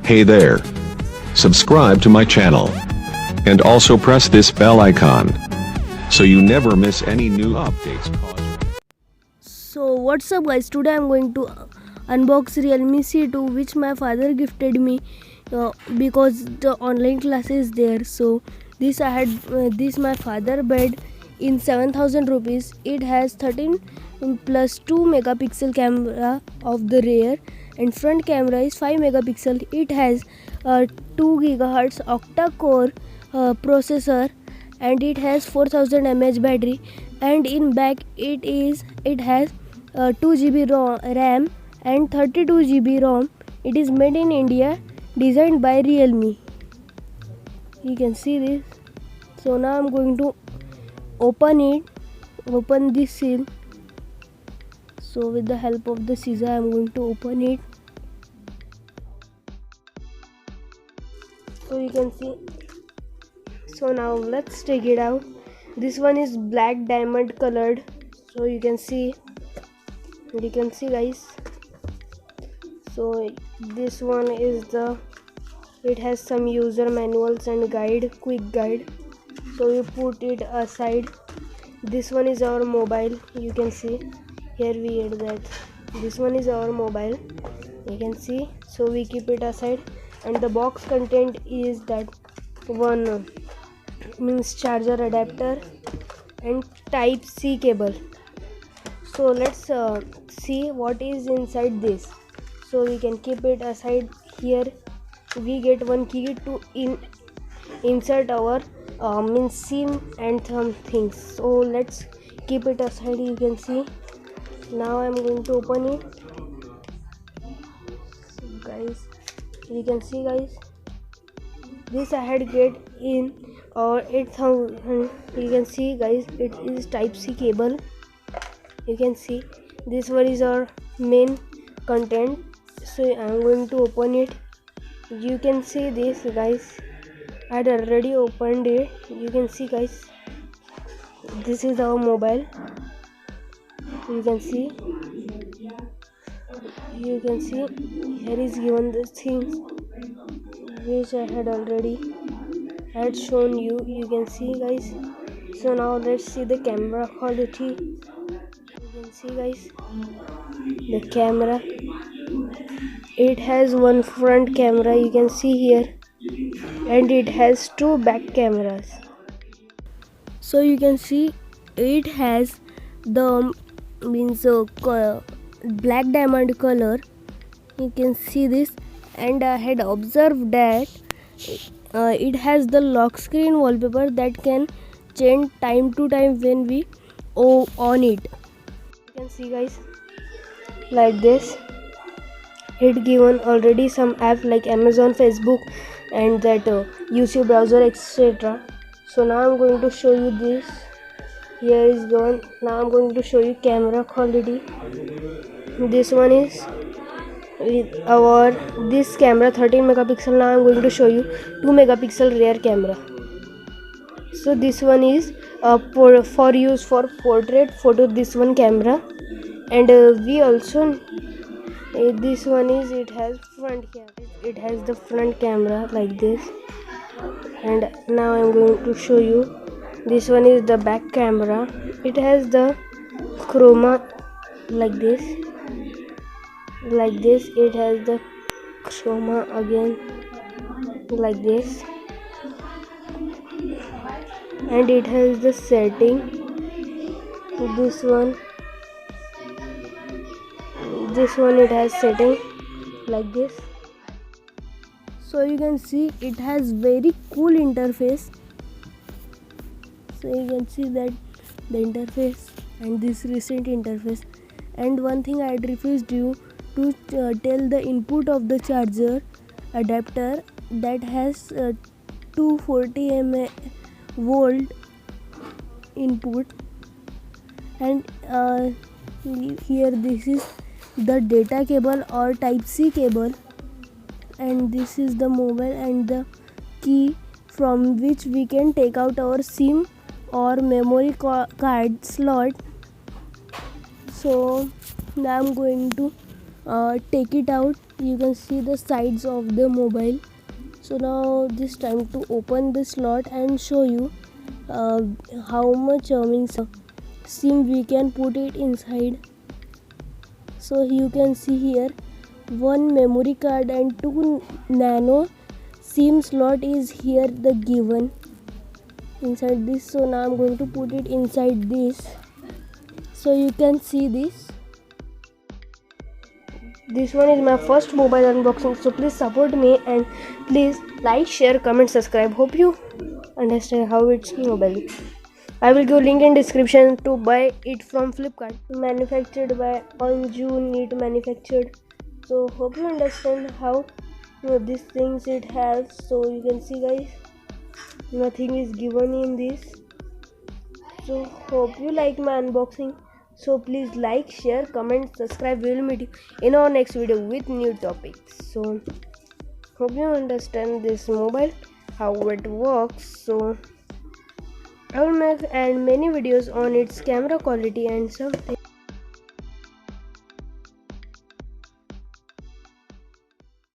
Hey there. Subscribe to my channel. And also press this bell icon. So you never miss any new updates. So what's up guys, today I'm going to unbox realme C2 which my father gifted me because the online class is there. So this I had this my father bed in 7,000 rupees. It has 13 plus 2 megapixel camera of the rear and front camera is 5 megapixel. It has 2 gigahertz octa core processor and it has 4000 mAh battery, and in back it has 2 GB RAM and 32 GB ROM. It is made in India, designed by Realme. You can see this. So now I'm going to open this seal. So with the help of the scissor I'm going to open it. So you can see. So now let's take it out. This one is black diamond colored. So you can see guys. So this one is it has some user manuals and quick guide. So you put it aside. This one is our mobile. You can see here we add that this one is our mobile. You can see. So we keep it aside, and the box content is that one means charger adapter and type C cable. So let's see what is inside this. So we can keep it aside. Here we get one key to insert our means SIM and some things. So let's keep it aside. You can see. Now I'm going to open it, guys. You can see guys, this I had get in 8,000. You can see guys, it is type C cable. You can see this one is our main content. So I'm going to open it. You can see this guys, I had already opened it. You can see guys, this is our mobile. You can see here is given the things which I had shown you. You can see guys. So now let's see the camera quality. You can see guys, the camera, it has one front camera, you can see here, and it has 2 back cameras. So you can see it has the means black diamond color. You can see this, and I had observed that it has the lock screen wallpaper that can change time to time when we on it. You can see guys, like this. It given already some app like Amazon, Facebook, and that YouTube browser, etc. So now I'm going to show you this. Here is one. Now I'm going to show you camera quality. This one is with this camera 13 megapixel. Now I'm going to show you 2 megapixel rear camera. So this one is for use for portrait photo, this one camera, and we also this one is it has the front camera like this. And now I'm going to show you, this one is the back camera. It has the chroma like this. It has the chroma again like this, and it has the setting. This one it has setting like this. So you can see it has very cool interface. So you can see that the interface and this recent interface. And one thing I had refused you to tell the input of the charger adapter, that has 240 volt input, and here this is the data cable or type C cable, and this is the mobile and the key from which we can take out our SIM or memory card slot. So now I'm going to take it out, you can see the sides of the mobile. So now this time to open the slot and show you uh, how much means SIM we can put it inside. So you can see here one memory card and two nano SIM slot is here the given inside this. So now I'm going to put it inside this. So you can see this one is my first mobile unboxing, so please support me and please like, share, comment, subscribe. Hope you understand how it's mobile. I will give link in description to buy it from Flipkart. Manufactured by on June it manufactured. So hope you understand how these things it has. So you can see guys, nothing is given in this. So hope you like my unboxing. So please like, share, comment, subscribe. We will meet you in our next video with new topics. So hope you understand this mobile, how it works. So I will make and many videos on its camera quality and something.